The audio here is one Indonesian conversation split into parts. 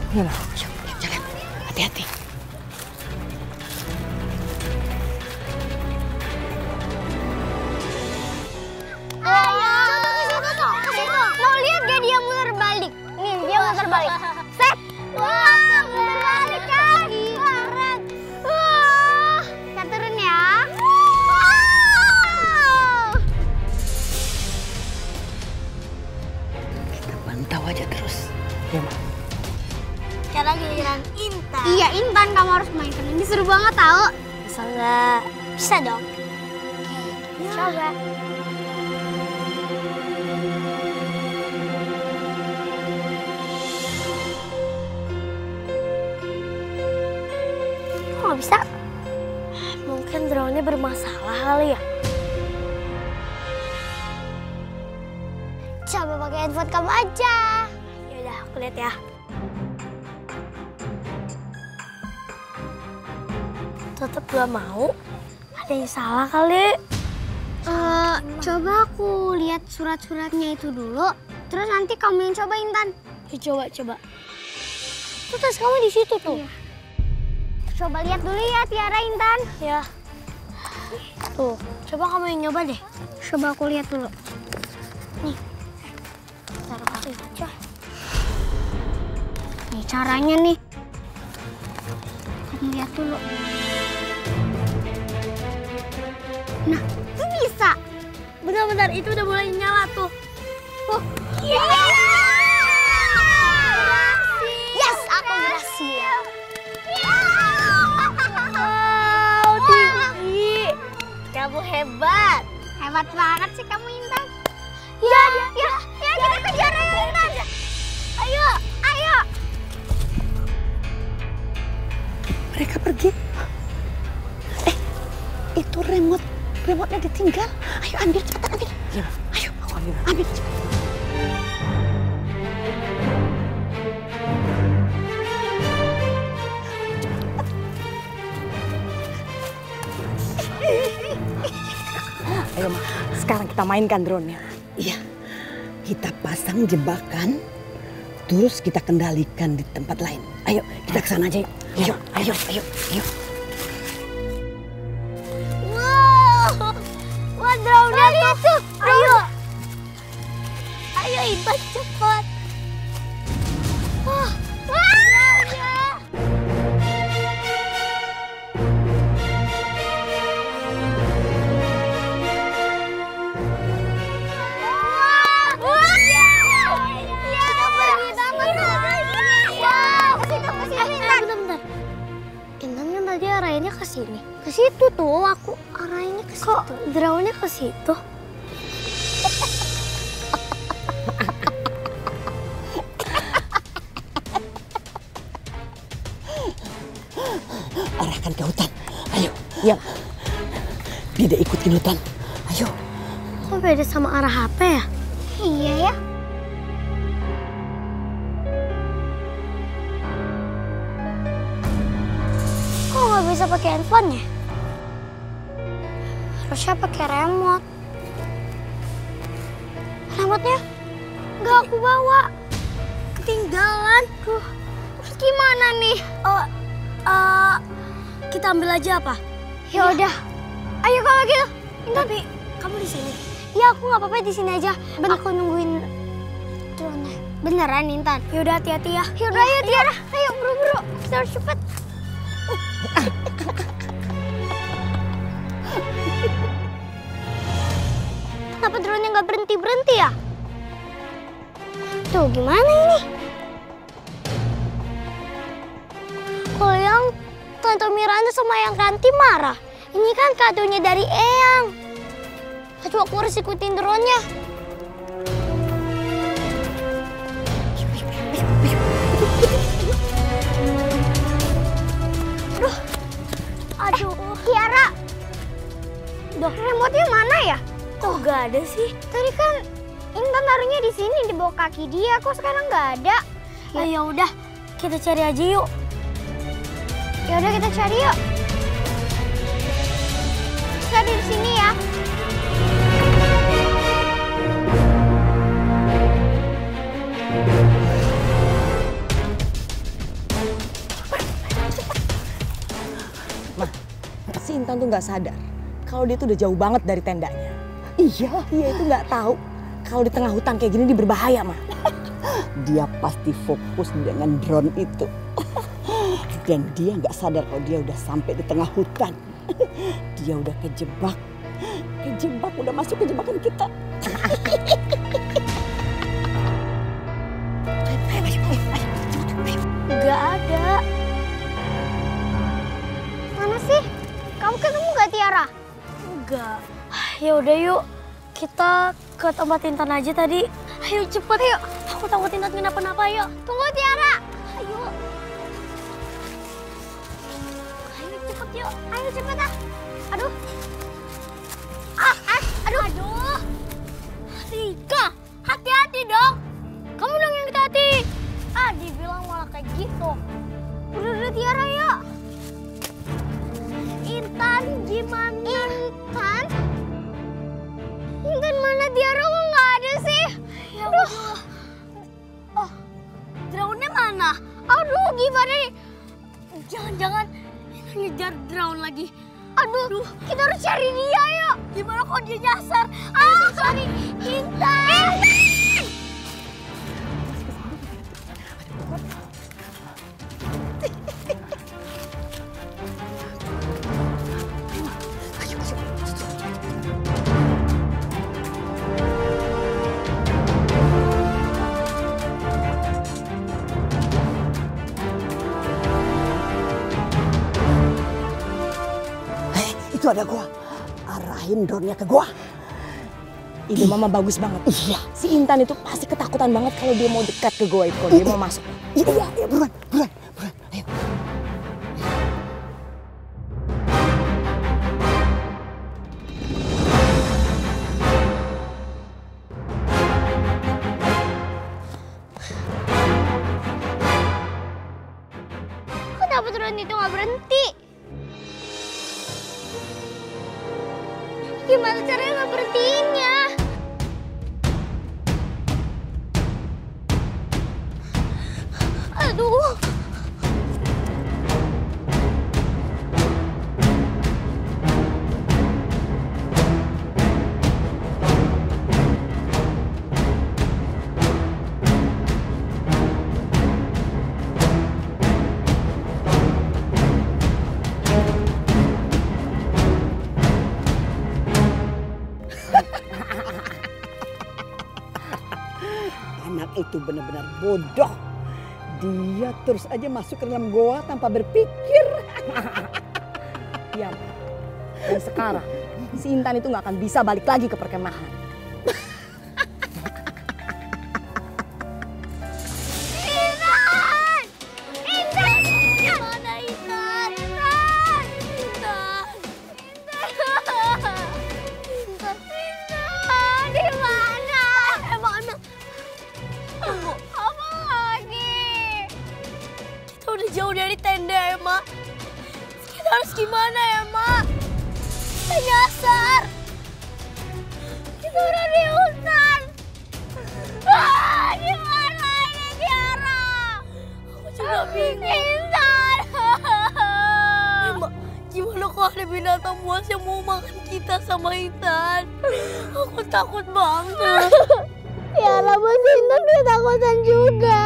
Ayo, jalan. Hati-hati. Mau lihat gak dia muter balik? Nih, dia muter balik. Set. Wah, muter balik kan? Keren. Wah, kita turun ya. Kita pantau aja terus. Ya, Ma. Sekarang giliran Intan. Iya, Intan kamu harus mainkan. Ini seru banget tau. Bisa nggak? Bisa dong. Oke, coba. Kok nggak bisa? Mungkin drone-nya bermasalah kali ya. Coba pakai handphone kamu aja. Yaudah, aku lihat ya. Tetap gak mau. Ada yang salah kali. Coba aku lihat surat-suratnya itu dulu. Terus nanti kamu yang coba, Intan. Ya, coba. Tuh, tas kamu di situ tuh. Iya. Coba lihat dulu ya, Tiara, Intan. Ya. Tuh, coba kamu yang nyoba deh. Coba aku lihat dulu. Nih. Taruh kasih aja. Nih caranya nih. Kamu lihat dulu. Nah, itu bisa. Benar-benar itu udah mulai nyala tuh. Oh, iya. Yes, aku berhasil. Wow, tinggi. Kamu hebat. Hebat banget sih kamu, Intan. Ya, kita kejar aja, Intan. Ayo. Mereka pergi. Itu remote-nya ditinggal. Ayo ambil, cepetan ambil. Ya, ayo, aku ambil cepat. Ayo, Ma. Sekarang kita mainkan drone-nya. Iya. Kita pasang jebakan, terus kita kendalikan di tempat lain. Ayo, kita ke sana aja. Ayo. Wah, drone-nya tuh. Ayo, Intan, cepat. Wah, drone-nya. Tadi arahnya ke sini. Ke situ tuh, aku arahnya ke situ. Kok drone-nya ke situ? Arahkan ke hutan. Ayo. Ya. Tidak ikutin hutan. Ayo. Kok beda sama arah HP ya? Iya ya. Kok nggak bisa pakai handphone ya? Harusnya pakai remote. Remote-nya nggak aku bawa. Ketinggalan. Terus gimana nih? Kita ambil aja apa? Ya udah. Ayo kalau gitu. Intan. Tapi kamu di sini. Ya aku nggak apa-apa di sini aja. Aku nungguin drone-nya. Beneran, Intan? Yaudah, hati-hati ya. Yaudah, ayo Tiara. Ayo buru-buru. Kita harus cepet. Kenapa drone-nya nggak berhenti-berhenti ya? Tuh, gimana ini? Kalau yang Tante Miranda sama yang Ranti marah. Ini kan kadonya dari Eyang. Aduh, aku harus ikutin drone-nya. Aduh, Tiara. Duh, remote-nya mana ya? Kok nggak ada sih? Tadi kan Intan taruhnya di sini di bawah kaki dia. Kok sekarang nggak ada? Ya udah, kita cari aja yuk. Ya udah kita cari yuk. Kita di sini ya. Intan tuh nggak sadar kalau dia tuh udah jauh banget dari tendanya. Iya, dia itu nggak tahu kalau di tengah hutan kayak gini dia berbahaya, Ma. Dia pasti fokus dengan drone itu. Dan dia nggak sadar kalau dia udah sampai di tengah hutan. Dia udah kejebak. Kejebak, udah masuk ke jebakan kita. Gak ada. Mana sih? Kamu ketemu gak Tiara? Enggak. Ya udah yuk, kita ke tempat Intan aja tadi. Ayo cepet yuk. Aku takut Intan kenapa-napa yuk. Tunggu Tiara. Ayo. Ayo cepet yuk. Ayo cepet ah. Aduh. Aduh. Aduh. Rika, hati-hati dong. Kamu dong yang hati-hati. Ah, dibilang malah kayak gitu. Udah Tiara yuk. Intan gimana? Intan? Intan mana Tiara kok nggak ada sih? Ya aduh. Oh, drone-nya mana? Aduh gimana nih? Jangan-jangan ngejar drone lagi. Aduh, kita harus cari dia yuk. Gimana kalau dia nyasar? Cari Intan. Itu ada gua. Arahin drone-nya ke gua. Ide Mama bagus banget. Iya. Si Intan itu pasti ketakutan banget kalau dia mau dekat ke gua itu. Kalau dia mau masuk. Iya, buruan. Ayo. Kenapa drone itu nggak berhenti? Gimana caranya nggak berhentiinnya? Aduh. Anak itu benar-benar bodoh. Dia terus aja masuk ke dalam goa tanpa berpikir. Ya. Dan sekarang si Intan itu nggak akan bisa balik lagi ke perkemahan. Intan! Intan! Mana Intan? Intan! Intan. Intan! Di mana? Mana? Tunggu. Apa lagi? Kita udah jauh dari tenda, Emma. Kita harus gimana, Emma? Kita nyasar. Kita udah di hutan. Di mana ini Tiara? Aku juga bingung. Intan! Emma, gimana kalau ada binatang buas yang mau makan kita sama Intan? Aku takut banget. Tiara, Bos Intan ketakutan juga.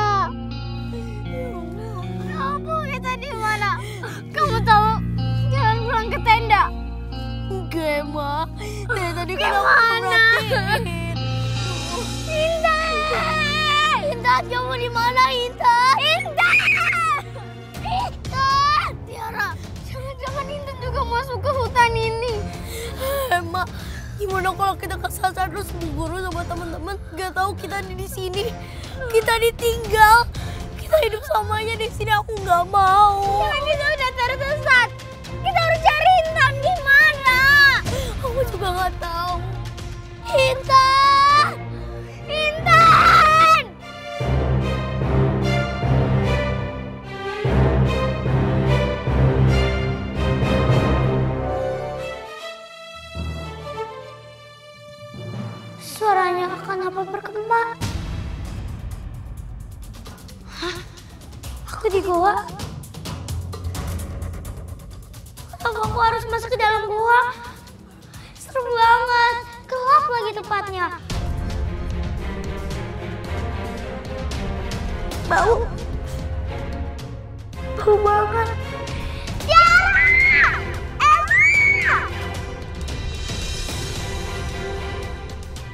Kamu kita di mana? Kamu tahu jalan pulang ke tenda? Enggak, Emma. Dari tadi kan aku Kemana? perhatiin. Intan! Intan, kamu di mana, Intan? Intan! Intan! Tiara, jangan-jangan Intan juga masuk ke hutan ini. Emma, gimana kalau kita kesasar terus Bu Guru sama teman-teman nggak tahu kita ada di sini? Kita ditinggal. Kita hidup samanya di sini. Aku nggak mau. Jangan kita udah tersesat. Kita harus cari Intan gimana? Aku juga nggak tahu. Intan! Intan! Suaranya akan apa berkembang? Hah? Aku di goa? Kenapa aku harus masuk ke dalam gua. Serem banget, gelap lagi tempatnya. Bau banget. Tiara! Emma!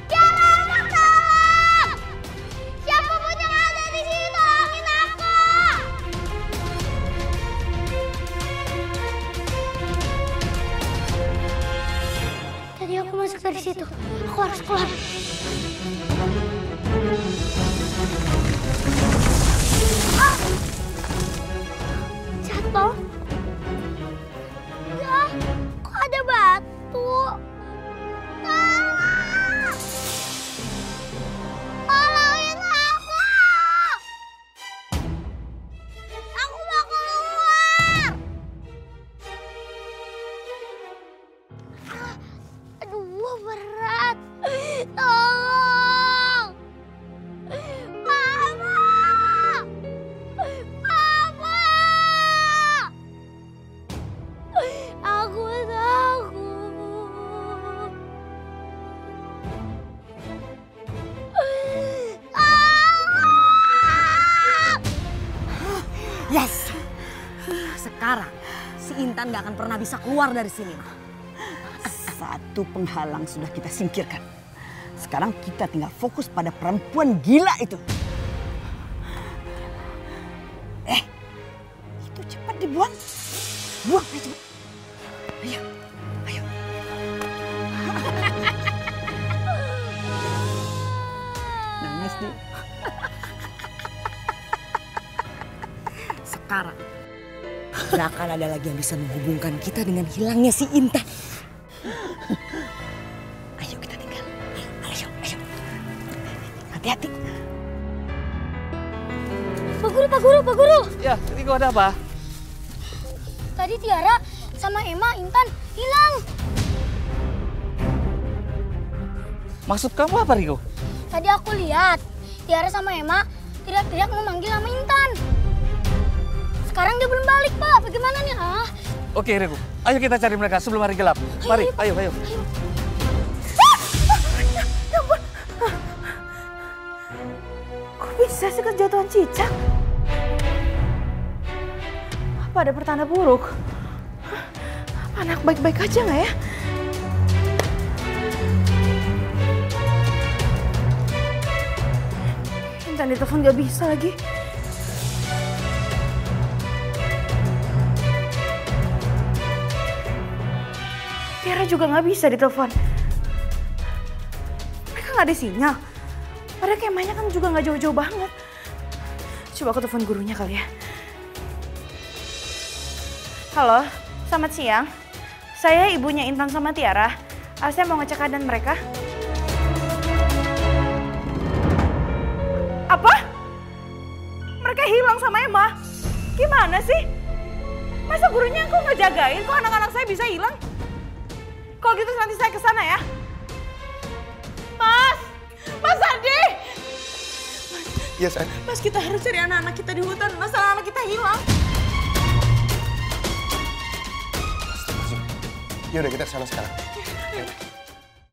Tiara, Emma, tolong! Siapapun yang ada di sini, tolongin aku! Tadi aku masuk dari situ. Aku harus keluar. Jatuh. Ya, kok ada batu? Tolong! Tolongin aku! Aku mau keluar! Aduh, berat. Tolong! Mama! Mama! Aku takut. Yes! Sekarang si Intan gak akan pernah bisa keluar dari sini. Satu penghalang sudah kita singkirkan. Sekarang kita tinggal fokus pada perempuan gila itu. Itu cepat dibuang. Buang, ayo cepat. Ayo, ayo. Nangis nih. Sekarang gak akan ada lagi yang bisa menghubungkan kita dengan hilangnya si Intan. Ayo kita tinggal. Ayo, ayo. Hati-hati. Pak Guru. Ya, Riko ada apa? Tadi Tiara sama Emma, Intan hilang. Maksud kamu apa, Riko? Tadi aku lihat Tiara sama Emma teriak-teriak memanggil nama Intan. Sekarang dia belum balik, Pak. Bagaimana nih? Oke, Riko. Ayo kita cari mereka sebelum hari gelap. Mari, ayo. Kok bisa sih kejatuhan cicak? Apa ada pertanda buruk? Apa anak baik-baik aja nggak ya? Intan ditelepon nggak bisa lagi. Tiara juga nggak bisa ditelepon. Mereka nggak ada sinyal. Padahal kemahnya kan juga nggak jauh-jauh banget. Coba aku telepon gurunya kali ya. Halo, selamat siang. Saya ibunya Intan sama Tiara. Saya mau ngecek keadaan mereka. Apa? Mereka hilang sama Emma? Gimana sih? Masa gurunya kok nggak jagain? Kok anak-anak saya bisa hilang? Kalau gitu nanti saya ke sana ya. Mas Ardi! Iya, sayang. Mas, kita harus cari anak-anak kita di hutan. Mas, anak-anak kita hilang. Ya udah kita kesana sekarang.